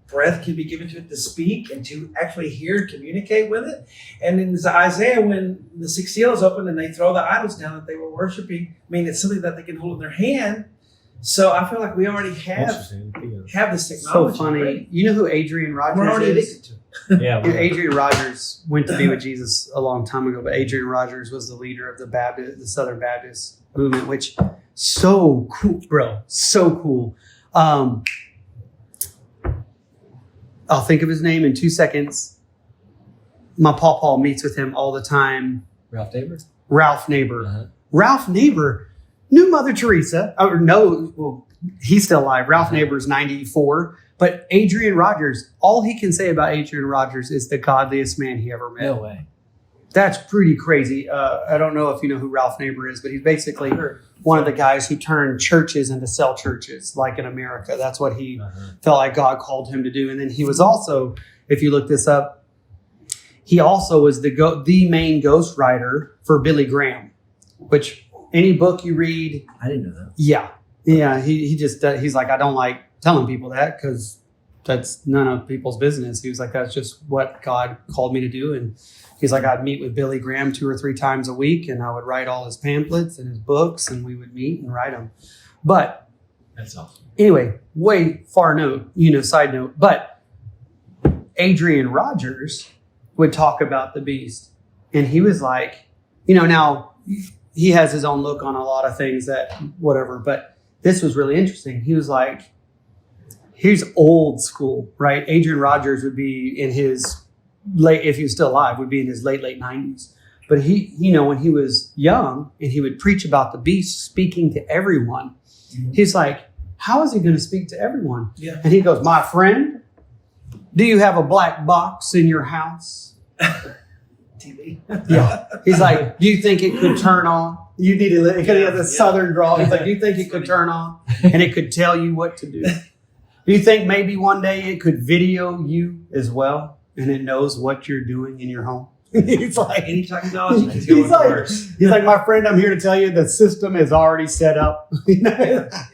B: Breath can be given to it to speak and to actually hear and communicate with it. And in Isaiah, when the sixth seal is opened and they throw the idols down that they were worshiping, I mean, it's something that they can hold in their hand. So I feel like we already have this technology.
C: So funny. Right? You know who Adrian Rogers
B: We're already
C: is?
B: addicted to it.
A: Yeah.
C: Adrian Rogers went to be with Jesus a long time ago, but Adrian Rogers was the leader of the Southern Baptist movement, which so cool, bro. So cool. I'll think of his name in 2 seconds. My pawpaw meets with him all the time.
A: Ralph Neighbor?
C: Ralph Neighbor.
A: Uh-huh.
C: Ralph Neighbor knew Mother Teresa. He's still alive. Ralph Neighbor's 94. But Adrian Rogers, all he can say about Adrian Rogers is the godliest man he ever met.
A: No way.
C: That's pretty crazy. I don't know if you know who Ralph Neighbor is, but he's basically one of the guys who turned churches into cell churches, like in America. That's what he felt like God called him to do. And then he was also, if you look this up, he also was the main ghostwriter for Billy Graham, which any book you read.
A: I didn't know that.
C: Yeah. He's like, I don't like telling people that because that's none of people's business. He was like, that's just what God called me to do. And he's like, I'd meet with Billy Graham 2 or 3 times a week, and I would write all his pamphlets and his books, and we would meet and write them. But
A: that's awesome. Anyway,
C: way side note. But Adrian Rogers would talk about the beast, and he was like, now he has his own look on a lot of things that whatever, but this was really interesting. He was like, he's old school, right? Adrian Rogers would be in his if he was still alive, would be in his late 90s. But he, when he was young and he would preach about the beast speaking to everyone, he's like, how is he going to speak to everyone?
B: Yeah.
C: And he goes, my friend, do you have a black box in your house?
B: TV.
C: Yeah. He's like, do you think it could turn on? You need to, because he has a southern drawl. He's like, do you think it could turn on and it could tell you what to do? Do you think maybe one day it could video you as well? And it knows what you're doing in your home. He's like,
B: any technology can go worse.
C: He's like, my friend, I'm here to tell you the system is already set up.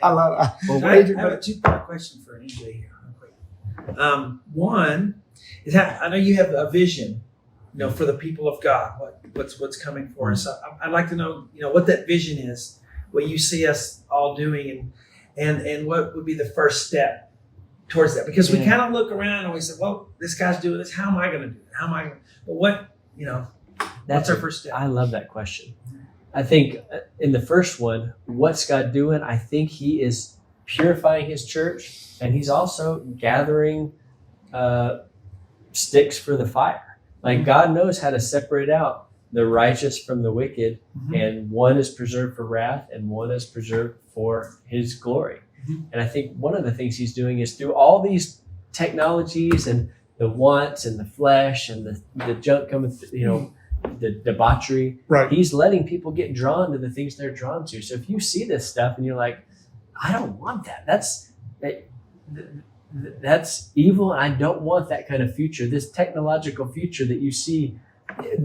C: I love it.
B: I have a 2-part question for NJ here, real quick. One is I know you have a vision, for the people of God. What's coming for us? I'd like to know, what that vision is, what you see us all doing, and what would be the first step towards that, because we kind of look around and we say, well, this guy's doing this. How am I going to do it? But what's our first step?
A: I love that question. I think in the first one, what's God doing? I think he is purifying his church, and he's also gathering sticks for the fire. Like God knows how to separate out the righteous from the wicked, and one is preserved for wrath and one is preserved for his glory. And I think one of the things he's doing is through all these technologies and the wants and the flesh and the junk coming, the debauchery,
C: right?
A: He's letting people get drawn to the things they're drawn to. So if you see this stuff and you're like, I don't want that. That's evil, and I don't want that kind of future. This technological future that you see.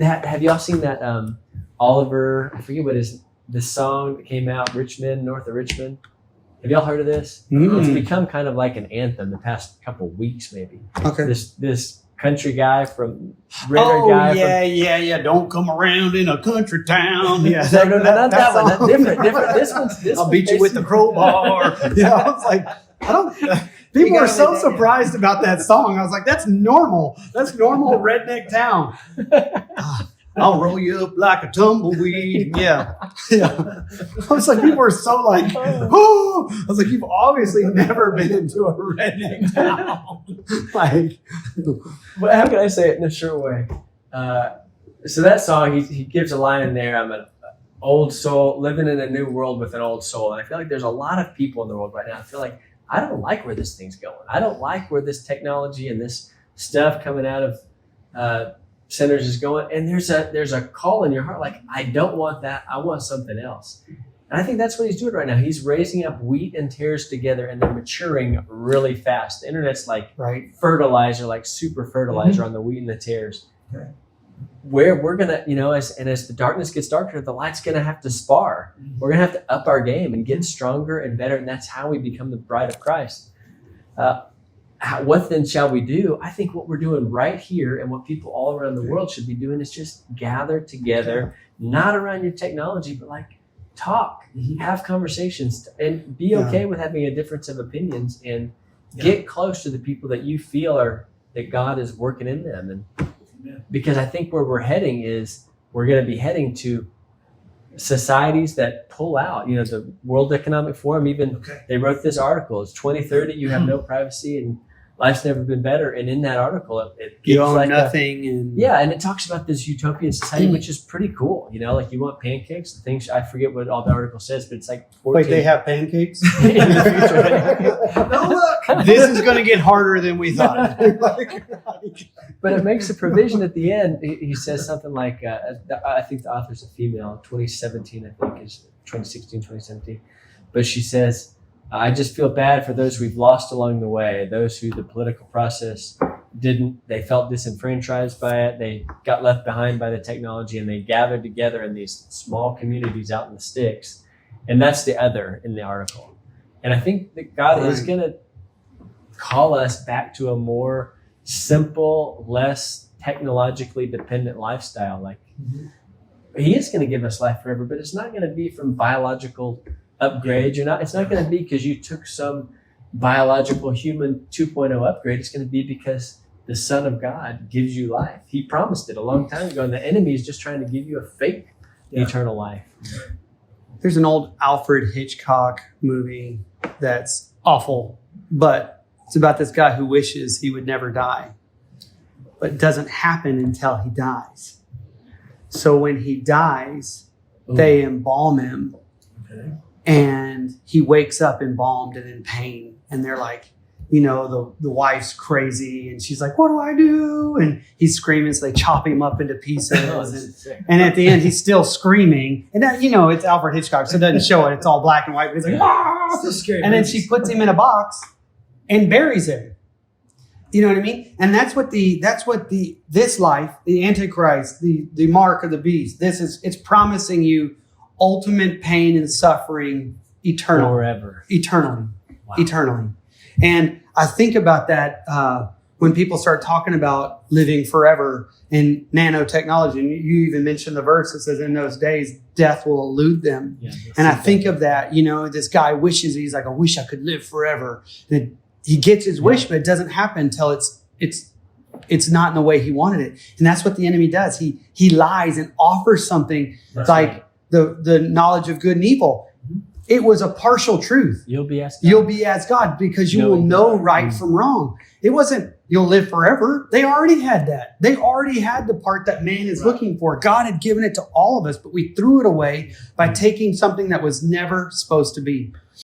A: Have y'all seen that Oliver? I forget the song that came out, Richmond, north of Richmond. Have y'all heard of this? It's become kind of like an anthem the past couple of weeks, maybe.
C: Okay.
A: This country guy
C: Yeah. Don't come around in a country town. Yeah.
A: No, not that one. That's different. This
C: I'll beat you with the crowbar. I was like, people were so surprised about that song. I was like, that's normal. That's normal redneck town. I'll roll you up like a tumbleweed. Yeah. Yeah. I was like, people are so like, oh, I was like, you've obviously never been into a redneck town. Like,
A: But how can I say it in a short way? So that song, he gives a line in there. I'm an old soul living in a new world with an old soul. And I feel like there's a lot of people in the world right now. I feel like I don't like where this thing's going. I don't like where this technology and this stuff coming out of centers is going. And there's a call in your heart, like, I don't want that. I want something else. And I think that's what he's doing right now. He's raising up wheat and tares together, and they're maturing really fast. The internet's like fertilizer, like super fertilizer on the wheat and the tares.
B: Okay.
A: Where we're gonna, as the darkness gets darker, the light's gonna have to spar. We're gonna have to up our game and get stronger and better, and that's how we become the bride of Christ. What then shall we do? I think what we're doing right here, and what people all around the world should be doing, is just gather together, not around your technology, but like talk, have conversations, and be okay with having a difference of opinions, and get close to the people that you feel that God is working in them. And because I think where we're heading is we're going to be heading to societies that pull out. The World Economic Forum, even they wrote this article. It's 2030. You have no privacy, and life's never been better. And in that article, it gives
C: you own
A: like
C: nothing. And
A: it talks about this utopian society, which is pretty cool. Like you want pancakes, the things, I forget what all the article says, but it's like 14.
C: Wait, they have pancakes?
A: In the future.
C: No, look, this is going to get harder than we thought.
A: But it makes a provision at the end. He says something like, I think the author's a female, 2017, I think, is 2016, 2017. But she says, I just feel bad for those we've lost along the way, those who the political process they felt disenfranchised by it, they got left behind by the technology, and they gathered together in these small communities out in the sticks. And that's the other in the article. And I think that God is going to call us back to a more simple, less technologically dependent lifestyle. Like he is going to give us life forever, but it's not going to be from biological upgrade. It's not going to be because you took some biological human 2.0 upgrade. It's going to be because the Son of God gives you life. He promised it a long time ago, and the enemy is just trying to give you a fake eternal life.
C: There's an old Alfred Hitchcock movie that's awful, but it's about this guy who wishes he would never die, but it doesn't happen until he dies. So when he dies, they embalm him, and he wakes up embalmed and in pain. And they're like, the wife's crazy, and she's like, what do I do? And he's screaming, so they chop him up into pieces. And at the end, he's still screaming. And then, it's Alfred Hitchcock, so it doesn't show it. It's all black and white. But he's like, ah!
B: So scary.
C: And then she puts him in a box and buries him. You know what I mean? And that's what this life, the Antichrist, the mark of the beast, it's promising you ultimate pain and suffering eternally. Wow. Eternally. And I think about that when people start talking about living forever in nanotechnology. And you even mentioned the verse that says, in those days, death will elude them. Yeah, and I think of that, this guy wishes, he's like, I wish I could live forever. And he gets his wish, but it doesn't happen until it's not in the way he wanted it. And that's what the enemy does. He lies and offers something like the knowledge of good and evil. It was a partial truth. You'll be as God because you will know right from wrong. It wasn't you'll live forever. They already had that. They already had the part that man is looking for. God had given it to all of us, but we threw it away by taking something that was never supposed to be.